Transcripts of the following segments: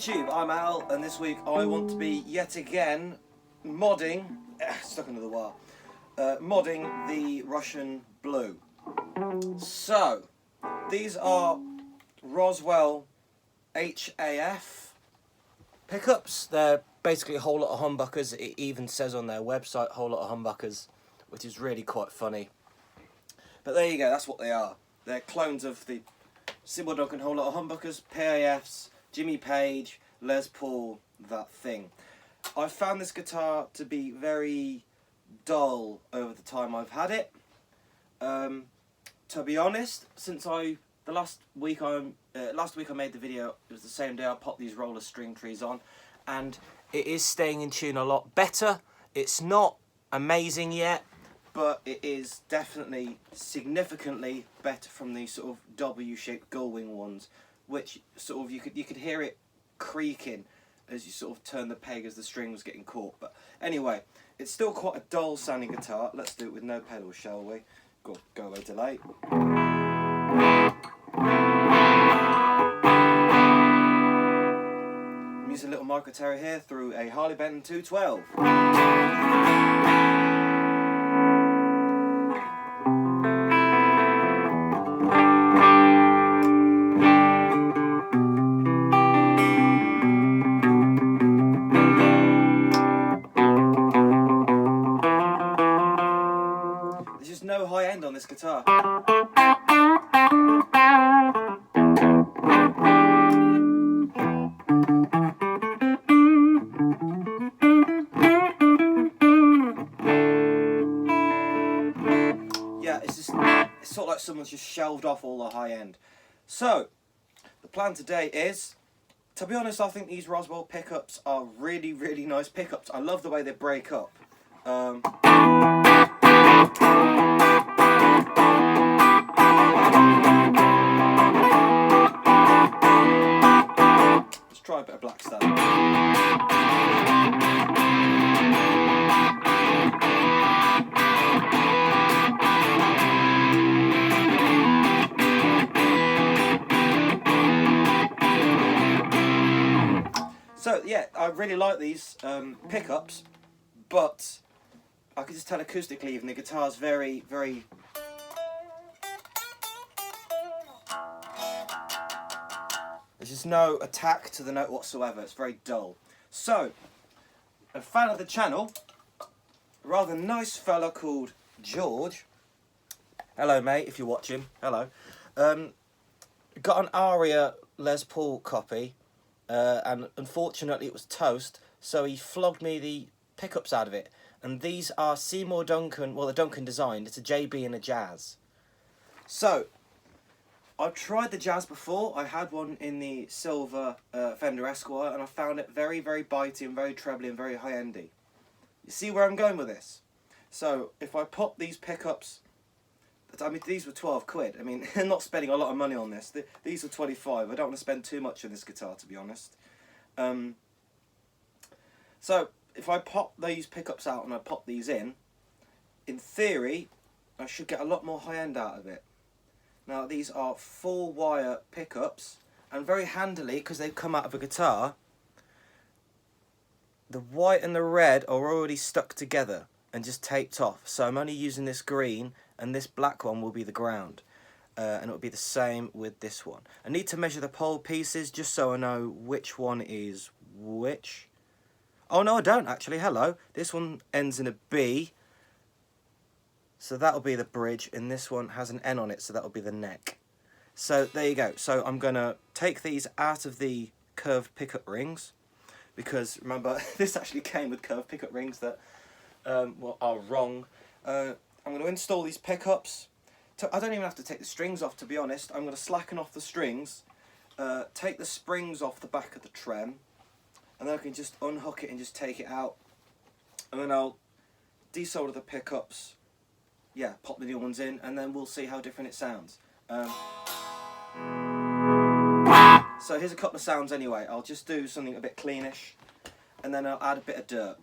YouTube, I'm Al, and this week I want to be yet again modding, stuck under the wire, modding the Russian Blue. So, these are Roswell HAF pickups. They're basically a whole lot of humbuckers. It even says on their website, whole lot of humbuckers, which is really quite funny. But there you go, that's what they are. They're clones of the Seymour Duncan whole lot of humbuckers, PAFs, Jimmy Page, Les Paul, that thing. I've found this guitar to be very dull over the time I've had it. To be honest, since last week I made the video, it was the same day I popped these roller string trees on, and it is staying in tune a lot better. It's not amazing yet, but it is definitely significantly better from these sort of W-shaped gullwing ones, which sort of you could hear it creaking as you sort of turn the peg as the string was getting caught. But anyway, it's still quite a dull sounding guitar. Let's do it with no pedals, shall we? Go away, delay. I'm using a little micro terror here through a Harley Benton 212. No high end on this guitar. Yeah, it's sort of like someone's just shelved off all the high end. So, the plan today is, to be honest, I think these Roswell pickups are really, really nice pickups. I love the way they break up. Let's try a bit of black stab. So yeah, I really like these pickups, but I can just tell acoustically even the guitar's very, very... There's just no attack to the note whatsoever. It's very dull. So, a fan of the channel, a rather nice fella called George. Hello, mate, if you're watching. Hello. Got an Aria Les Paul copy, and unfortunately it was toast, so he flogged me the pickups out of it. And these are Seymour Duncan, well, the Duncan Designed. It's a JB and a Jazz. So, I've tried the Jazz before. I had one in the silver Fender Esquire, and I found it very, very bitey and very trebly and very high-endy. You see where I'm going with this? So, if I pop these pickups, I mean, these were 12 quid. I mean, I'm not spending a lot of money on this. These are 25. I don't want to spend too much on this guitar, to be honest. So, if I pop these pickups out and I pop these in theory, I should get a lot more high-end out of it. Now, these are 4-wire pickups, and very handily, because they've come out of a guitar, the white and the red are already stuck together and just taped off. So I'm only using this green, and this black one will be the ground. And it'll be the same with this one. I need to measure the pole pieces just so I know which one is which. Oh, no, I don't, actually. Hello. This one ends in a B. So that'll be the bridge, and this one has an N on it, so that'll be the neck. So there you go. So I'm going to take these out of the curved pickup rings, because, remember, this actually came with curved pickup rings that are wrong. I'm going to install these pickups. I don't even have to take the strings off, to be honest. I'm going to slacken off the strings, take the springs off the back of the trem, and then I can just unhook it and just take it out. And then I'll desolder the pickups. Yeah, pop the new ones in, and then we'll see how different it sounds. So here's a couple of sounds anyway. I'll just do something a bit cleanish, and then I'll add a bit of dirt.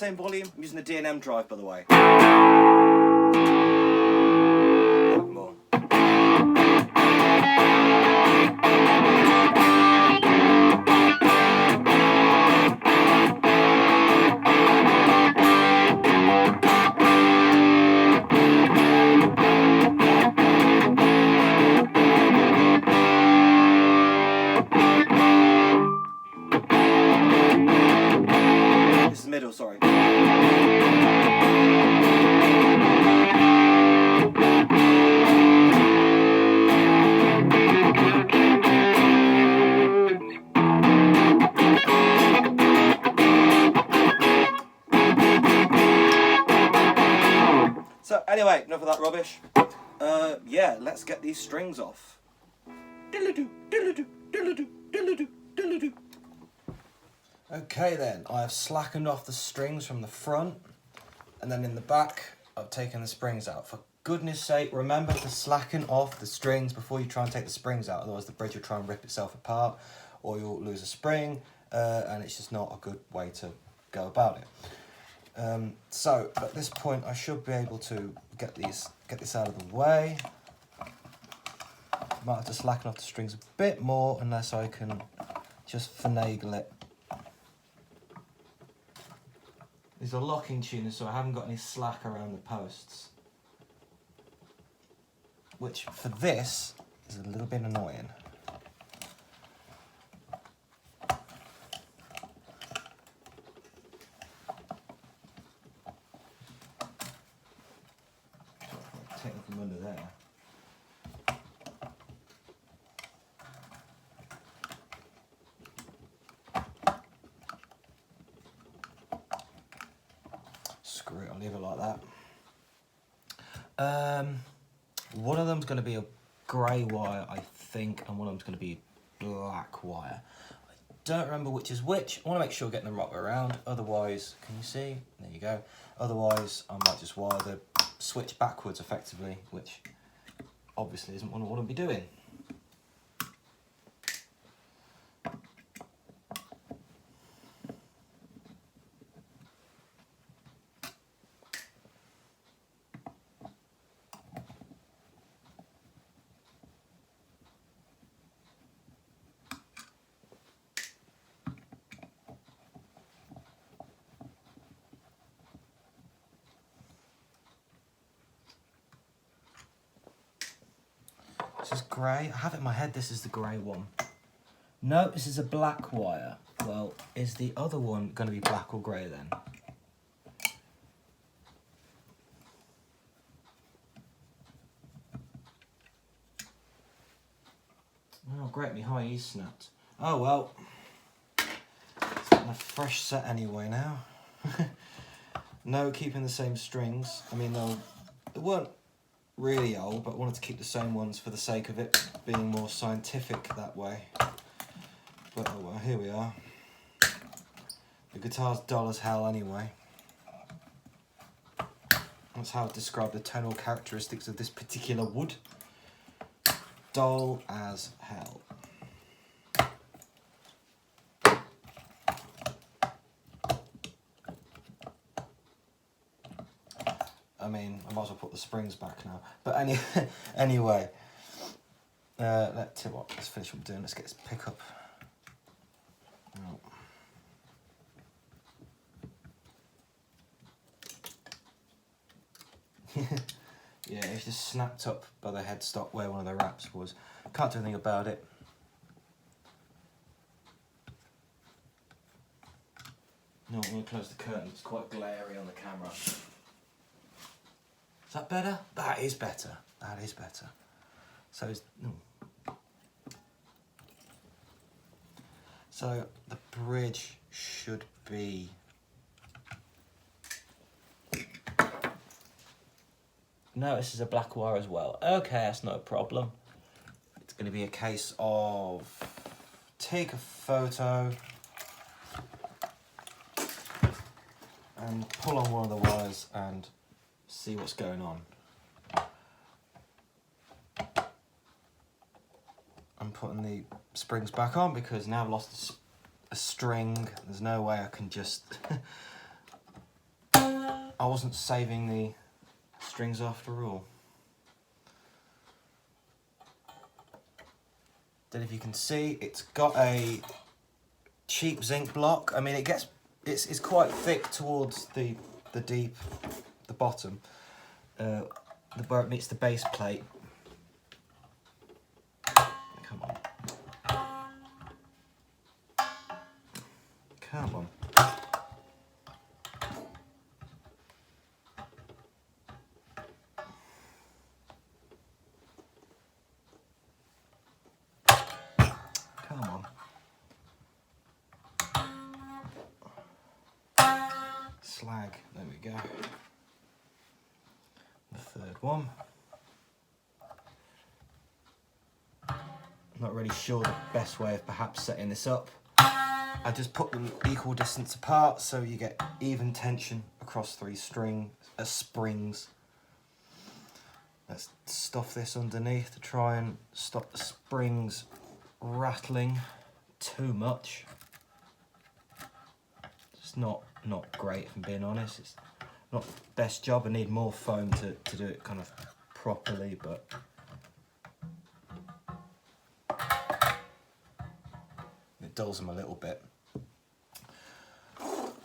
same volume. I'm using the D&M drive, by the way. More. This is middle, sorry. So anyway, enough of that rubbish. Yeah, let's get these strings off. Okay then, I have slackened off the strings from the front, and then in the back I've taken the springs out. For goodness sake, remember to slacken off the strings before you try and take the springs out, otherwise the bridge will try and rip itself apart, or you'll lose a spring, and it's just not a good way to go about it. So at this point I should be able to get this out of the way. Might have to slacken off the strings a bit more unless I can just finagle it. These are locking tuners, so I haven't got any slack around the posts, which for this is a little bit annoying. Take them from under there. Screw it, I'll leave it like that. One of them's going to be a grey wire, I think, and one of them's going to be black wire. I don't remember which is which. I want to make sure we're getting the right way around, otherwise, can you see? There you go. Otherwise, I might just wire the switch backwards effectively, which obviously isn't what I want to be doing. This is grey. I have it in my head this is the grey one. No, this is a black wire. Well, is the other one going to be black or grey then? Oh, great, my high E's snapped. Oh well. It's getting a fresh set anyway now. No, keeping the same strings. I mean, they weren't really old, but I wanted to keep the same ones for the sake of it being more scientific that way. But oh well, here we are. The guitar's dull as hell anyway. That's how I describe the tonal characteristics of this particular wood. Dull as hell. I mean, I might as well put the springs back now. But anyway, let's finish what we're doing. Let's get this pickup. Oh. Yeah, it's just snapped up by the headstock where one of the wraps was. Can't do anything about it. No, I'm going to close the curtain. It's quite glary on the camera. Is that better? That is better. That is better. So so the bridge should be no, this is a black wire as well. Okay, that's no problem. It's going to be a case of take a photo and pull on one of the wires and see what's going on. I'm putting the springs back on because now I've lost a string. There's no way I can just I wasn't saving the strings after all. Then if you can see, it's got a cheap zinc block. I mean, it's quite thick towards the bottom, where it meets the base plate. Come on. Come on. Come on. Slag. There we go. The third one. I'm not really sure the best way of perhaps setting this up. I just put them equal distance apart so you get even tension across 3 springs. Let's stuff this underneath to try and stop the springs rattling too much. It's not great, if I'm being honest. It's not the best job. I need more foam to do it kind of properly, but it dulls them a little bit.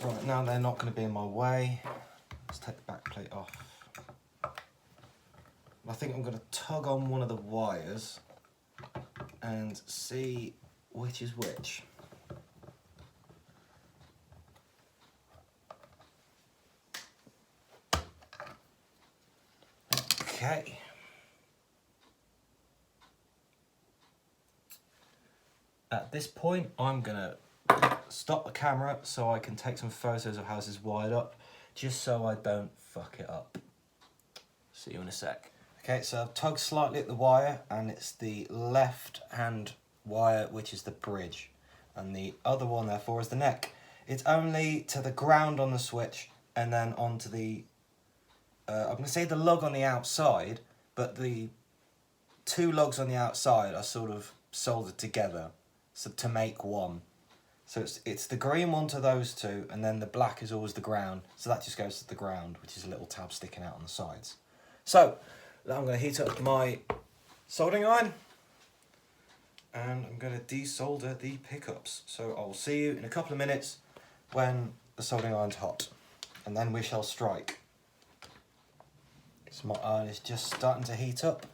Right, now they're not going to be in my way. Let's take the back plate off. I think I'm going to tug on one of the wires and see which is which. Okay. At this point, I'm going to stop the camera so I can take some photos of how this is wired up, just so I don't fuck it up. See you in a sec. Okay, so I've tugged slightly at the wire, and it's the left hand wire which is the bridge, and the other one therefore is the neck. It's only to the ground on the switch, and then onto the I'm going to say the lug on the outside, but the 2 lugs on the outside are sort of soldered together so to make one. So it's the green one to those 2, and then the black is always the ground, so that just goes to the ground, which is a little tab sticking out on the sides. So now I'm going to heat up my soldering iron, and I'm going to desolder the pickups. So I'll see you in a couple of minutes when the soldering iron's hot, and then we shall strike. So my iron is just starting to heat up.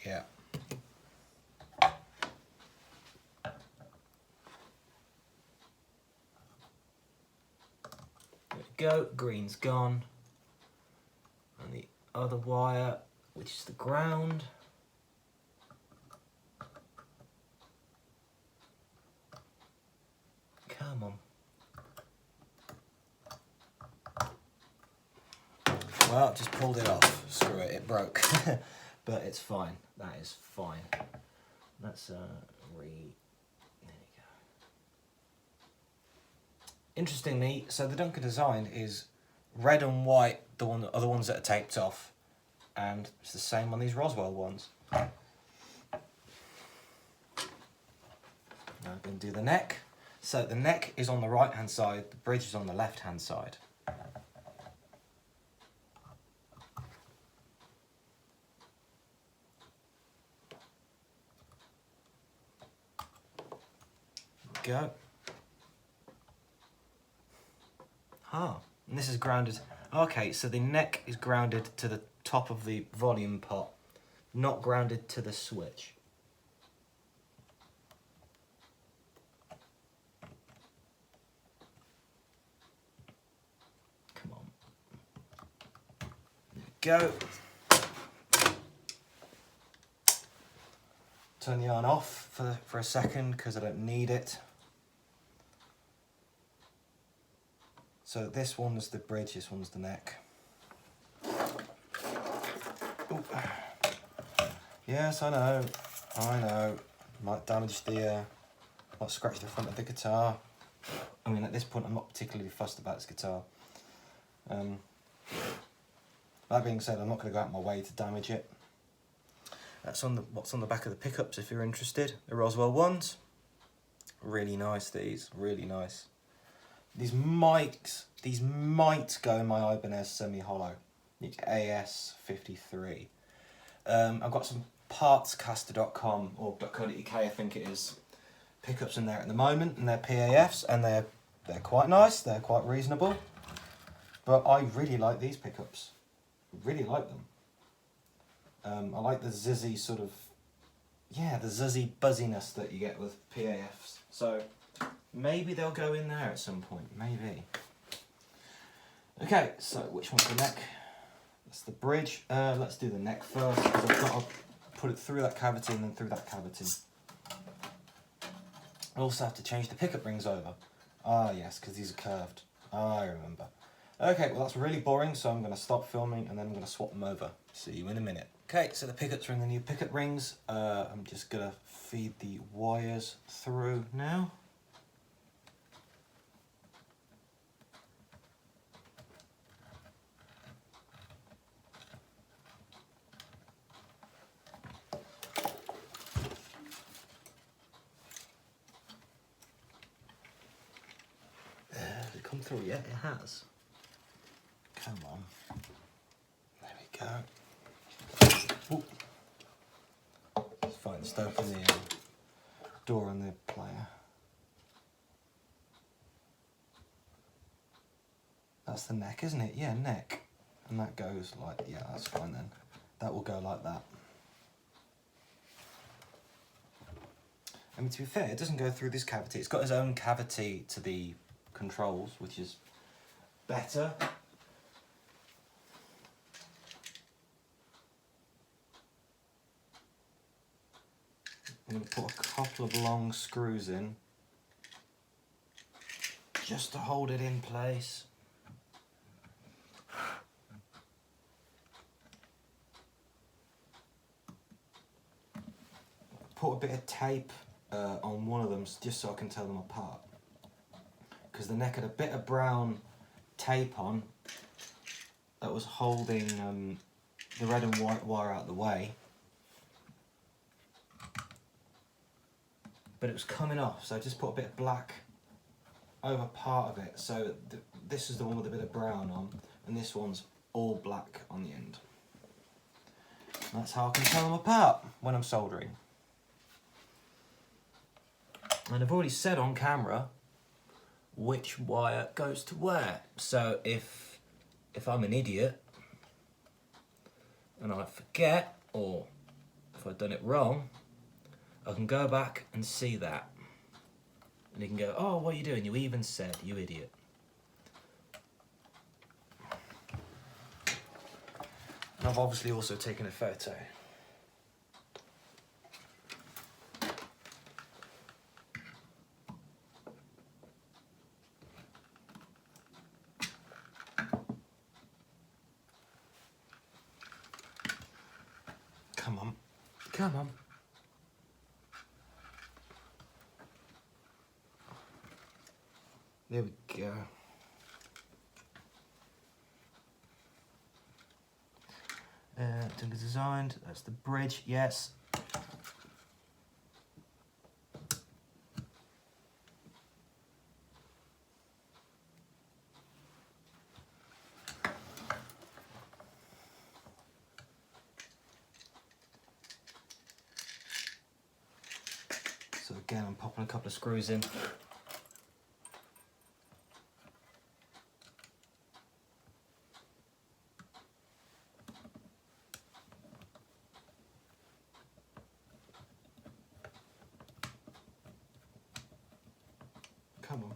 Yeah. There we go, green's gone. And the other wire, which is the ground. Come on. Well, I've just pulled it off. Screw it, it broke. But it's fine. That is fine. Let's there you go. Interestingly, so the Duncan Designed is red and white, the other ones that are taped off, and it's the same on these Roswell ones. Now I'm going to do the neck. So the neck is on the right hand side, the bridge is on the left hand side. Go. Ah, and this is grounded. Okay, so the neck is grounded to the top of the volume pot, not grounded to the switch. Come on. There we go. Turn the iron off for a second because I don't need it. So this one's the bridge, this one's the neck. Ooh. Yes, I know. Might damage the, might scratch the front of the guitar. I mean, at this point, I'm not particularly fussed about this guitar. That being said, I'm not going to go out of my way to damage it. That's on what's on the back of the pickups if you're interested. The Roswell ones. Really nice, these. Really nice. These might go in my Ibanez semi-hollow. It's AS53. I've got some partscaster.com or .co.uk, I think it is, pickups in there at the moment, and they're PAFs, and they're quite nice. They're quite reasonable. But I really like these pickups. Really like them. I like the zizzy sort of, the zizzy buzziness that you get with PAFs. So maybe they'll go in there at some point. Maybe. Okay, so which one's the neck? That's the bridge. Let's do the neck first, because I've got to put it through that cavity and then through that cavity. I also have to change the pickup rings over. Ah, yes, because these are curved. I remember. Okay, well that's really boring, so I'm going to stop filming and then I'm going to swap them over. See you in a minute. Okay, so the pickups are in the new pickup rings. I'm just going to feed the wires through now. Has it come through yet? It has. Come on. There we go. Ooh. Let's find the open the door on the player. That's the neck, isn't it? Yeah, neck. And that goes like, yeah, that's fine then. That will go like that. I mean, to be fair, it doesn't go through this cavity. It's got its own cavity to the controls, which is better. I'm going to put a couple of long screws in just to hold it in place. Put a bit of tape on one of them just so I can tell them apart. Because the neck had a bit of brown tape on that was holding the red and white wire out of the way. But it was coming off, so I just put a bit of black over part of it. So this is the one with a bit of brown on, and this one's all black on the end. And that's how I can tell them apart when I'm soldering. And I've already said on camera which wire goes to where. So if I'm an idiot and I forget, or if I've done it wrong, I can go back and see that. And you can go, oh, what are you doing? You even said, you idiot. And I've obviously also taken a photo. Come on. Come on. There we go. Duncan Designed, that's the bridge, yes. So again, I'm popping a couple of screws in. Come on.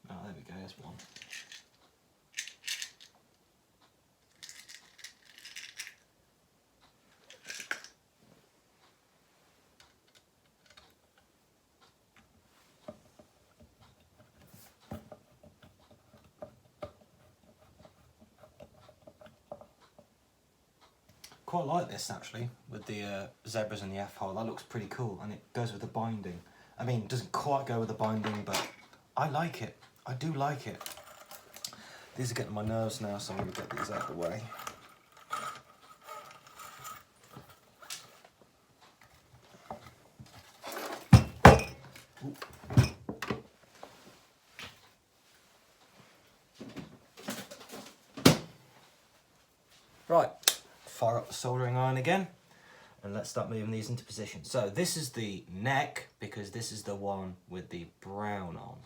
Oh, there we go, there's one. quite like this actually, with the zebras and the F-hole. That looks pretty cool, and it goes with the binding. I mean, it doesn't quite go with the binding, but I like it. I do like it. These are getting my nerves now, so I'm going to get these out of the way. Right, fire up the soldering iron again, and let's start moving these into position. So this is the neck, because this is the one with the brown on.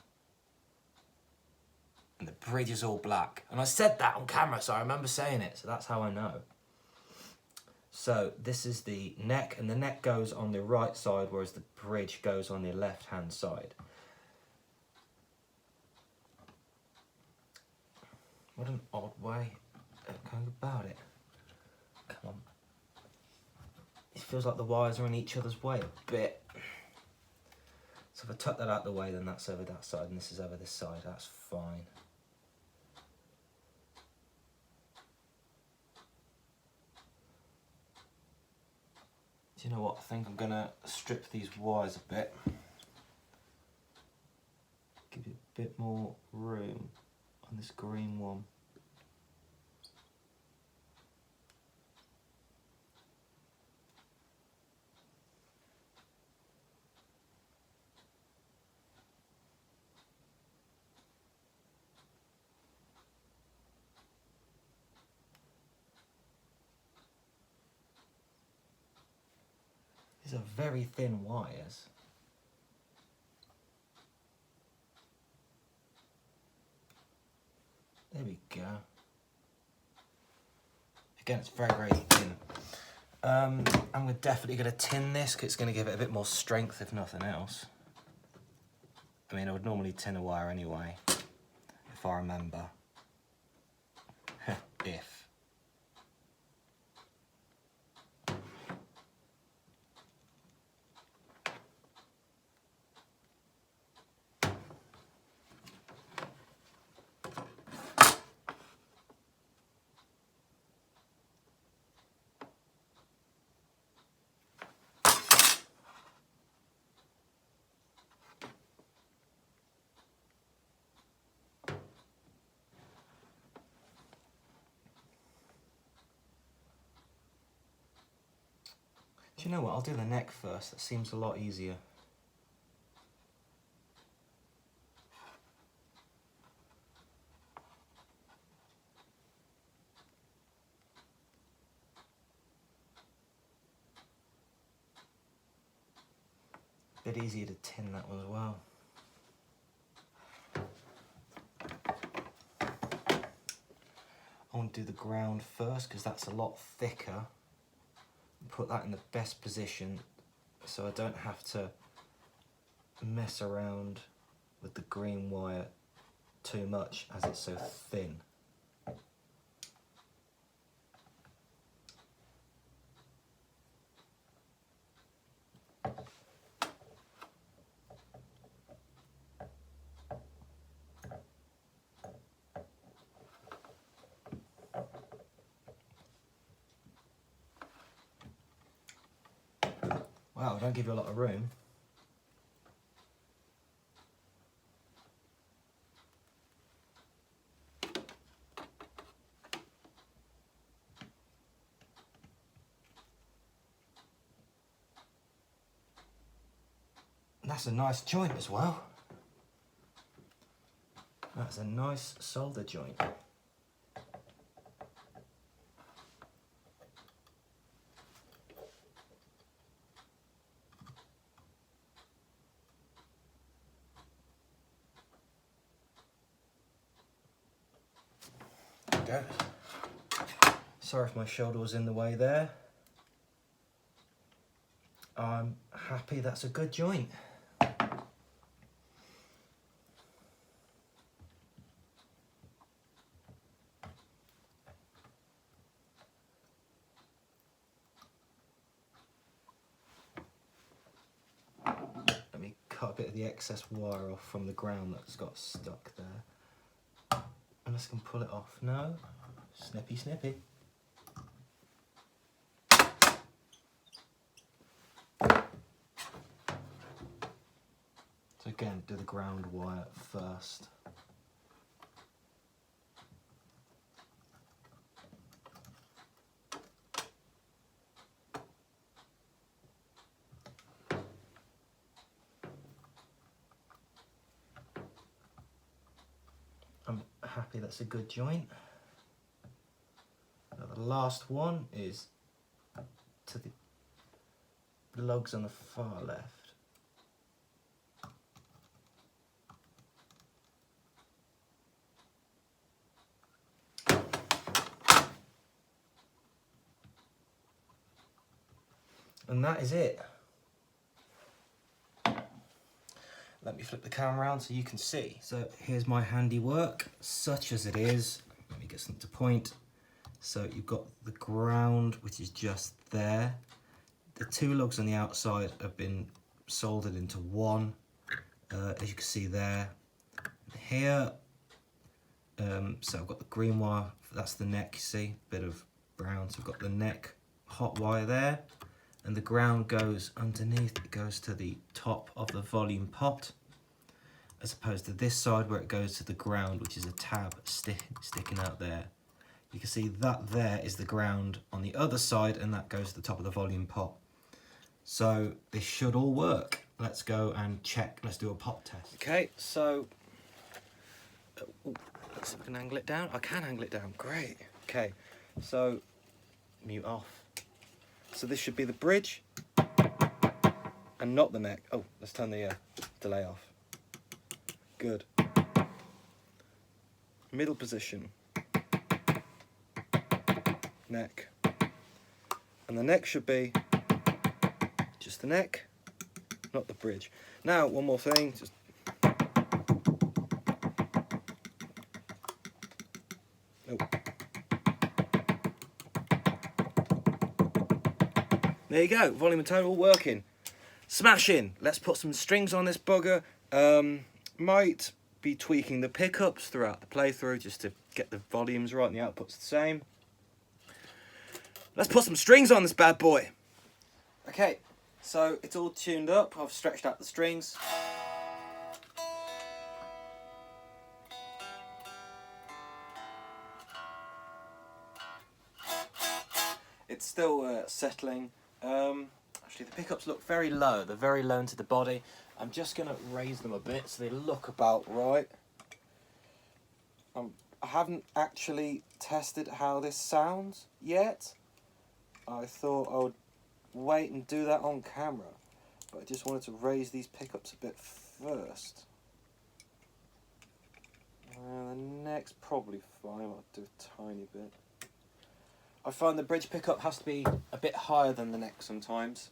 And the bridge is all black. And I said that on camera, so I remember saying it, so that's how I know. So this is the neck, and the neck goes on the right side, whereas the bridge goes on the left-hand side. What an odd way of going about it. Come on. It feels like the wires are in each other's way a bit. So if I tuck that out the way, then that's over that side, and this is over this side. That's fine. Do you know what? I think I'm going to strip these wires a bit. Give it a bit more room on this green one. These are very thin wires. There we go. Again, it's very, very thin. I'm definitely going to tin this, because it's going to give it a bit more strength, if nothing else. I mean, I would normally tin a wire anyway, if I remember. If. Do you know what? I'll do the neck first. That seems a lot easier. Bit easier to tin that one as well. I want to do the ground first, because that's a lot thicker. Put that in the best position so I don't have to mess around with the green wire too much, as it's so thin. Wow, don't give you a lot of room. And that's a nice joint as well. That's a nice solder joint. Go. Sorry if my shoulder was in the way there. I'm happy that's a good joint. Let me cut a bit of the excess wire off from the ground that's got stuck there. Unless I can pull it off. No. Snippy, snippy. again do the ground wire first. I'm happy that's a good joint. Now the last one is to the lugs on the far left. And that is it. Let me flip the camera around so you can see. So here's my handiwork, such as it is. Let me get something to point. So you've got the ground, which is just there. The two lugs on the outside have been soldered into one, as you can see there. Here, so I've got the green wire, that's the neck, you see, bit of brown. So I've got the neck hot wire there. And the ground goes underneath, it goes to the top of the volume pot, as opposed to this side where it goes to the ground, which is a tab sticking out there. You can see that there is the ground on the other side, and that goes to the top of the volume pot. So this should all work. Let's go and check, let's do a pop test. Okay, so, let's see if I can angle it down. I can angle it down, great. Okay, so, mute off. So this should be the bridge and not the neck. Oh, let's turn the delay off. Good. Middle position. Neck. And the neck should be just the neck, not the bridge. Now, one more thing. Just there you go, volume and tone all working. Smashing! Let's put some strings on this bugger. Might be tweaking the pickups throughout the playthrough just to get the volumes right and the output's the same. Let's put some strings on this bad boy. Okay, so it's all tuned up. I've stretched out the strings. It's still settling. Actually, the pickups look very low. They're very low into the body. I'm just going to raise them a bit so they look about right. I haven't actually tested how this sounds yet. I thought I would wait and do that on camera, but I just wanted to raise these pickups a bit first. The neck's probably fine. I'll do a tiny bit. I find the bridge pickup has to be a bit higher than the neck sometimes.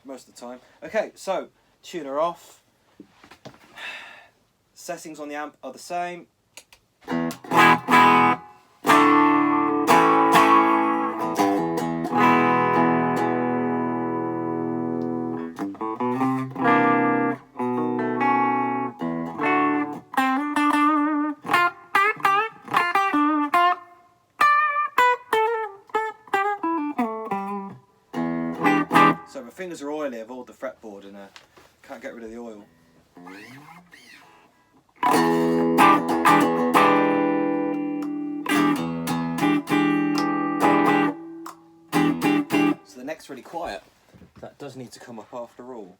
Most of the time. Okay, so tuner off. Settings on the amp are the same. So my fingers are oily, I've oiled the fretboard and can't get rid of the oil. So the neck's really quiet. That does need to come up after all.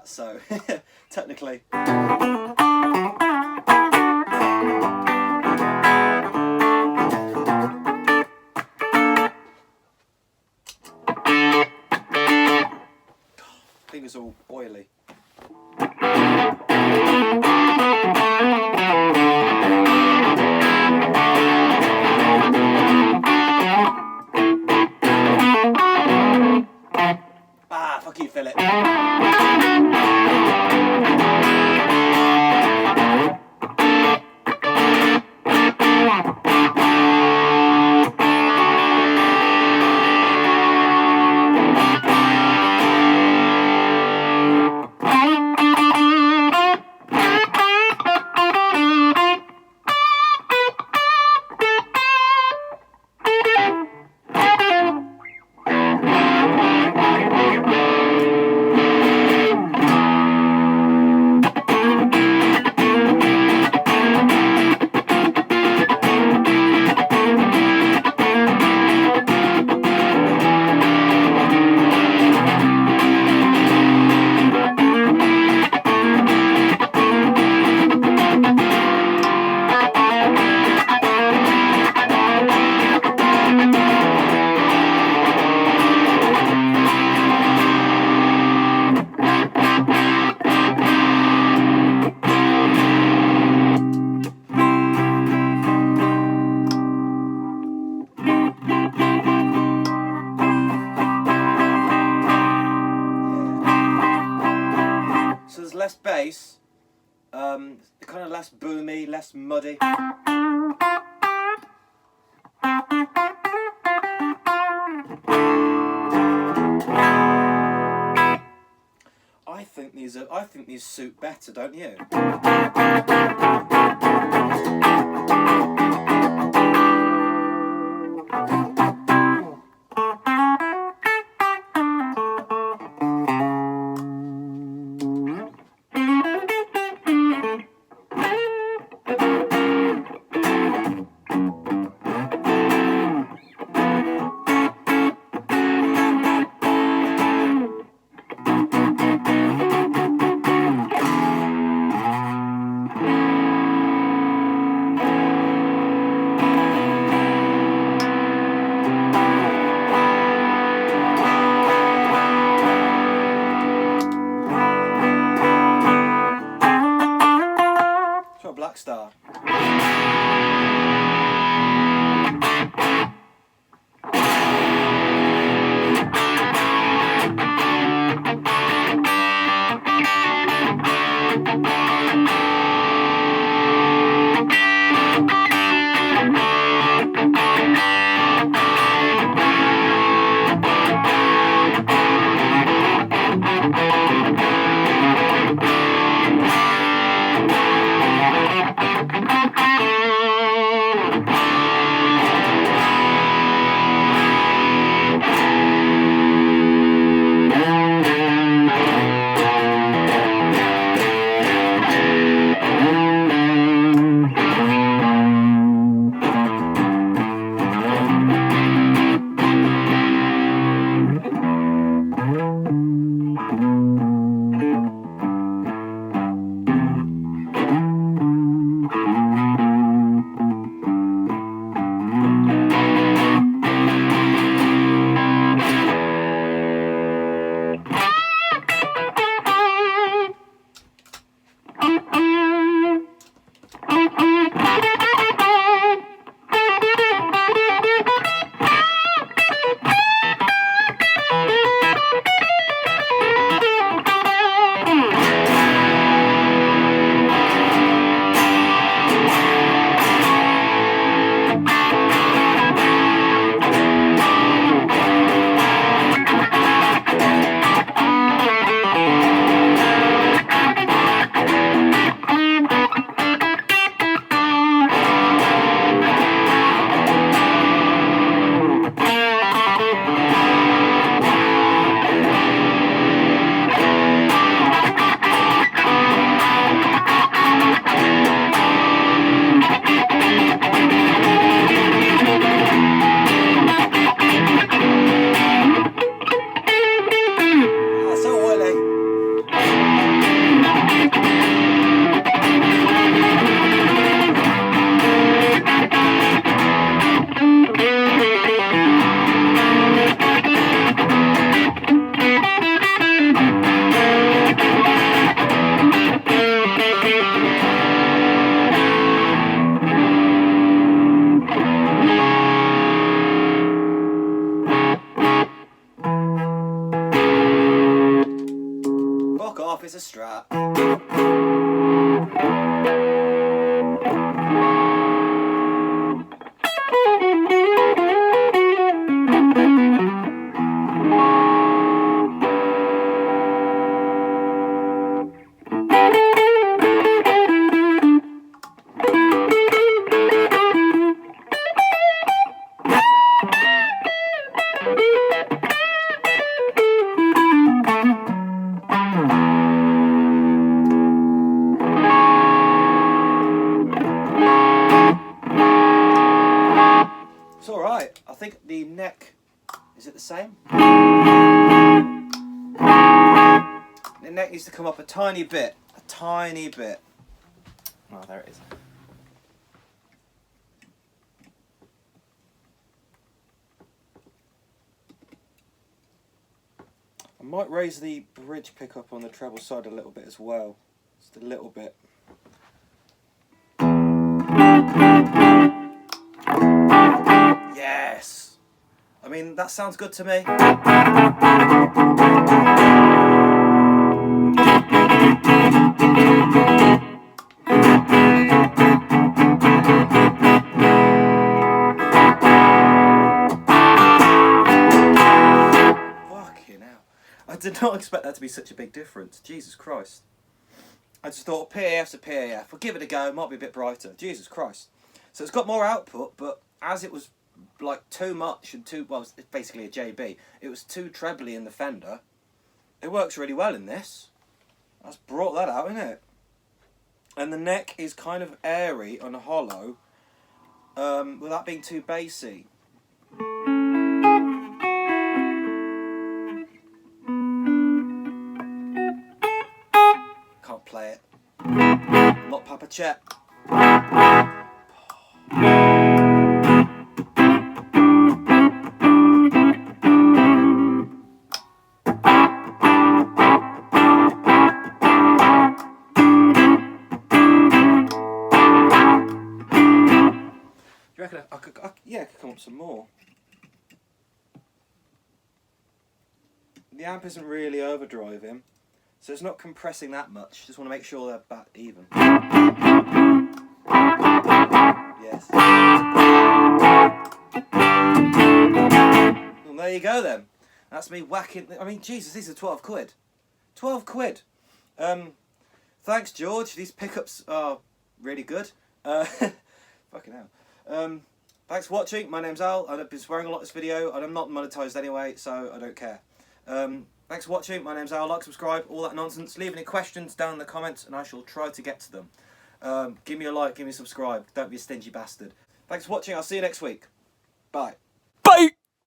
that, so technically. Fingers all oily. Ah, fuck you, Philip. So there's less bass, kind of less boomy, less muddy. I think these suit better, don't you? off is a strap. It's alright. I think the neck, is it the same? The neck needs to come up a tiny bit. A tiny bit. Oh, there it is. I might raise the bridge pickup on the treble side a little bit as well. Just a little bit. Yes! I mean, that sounds good to me. Fucking hell. I did not expect that to be such a big difference. Jesus Christ. I just thought PAF's a PAF. We'll give it a go. It might be a bit brighter. Jesus Christ. So it's got more output, but as it was like too much and too, well, it's basically a JB. It was too trebly in the Fender. It works really well in this. That's brought that out, isn't it? And the neck is kind of airy and hollow, without being too bassy. Can't play it. Not Papa Chet. Do you reckon I could come up some more? The amp isn't really overdriving, so it's not compressing that much. Just want to make sure they're about even. Yes. Well, there you go then. That's me whacking. I mean, Jesus, these are 12 quid. 12 quid. Thanks, George. These pickups are really good. Fucking hell. Thanks for watching. My name's Al. I've been swearing a lot this video, and I'm not monetized anyway, so I don't care. Thanks for watching. My name's Al. Like, subscribe, all that nonsense. Leave any questions down in the comments, and I shall try to get to them. Give me a like, give me a subscribe. Don't be a stingy bastard. Thanks for watching. I'll see you next week. Bye. Bye!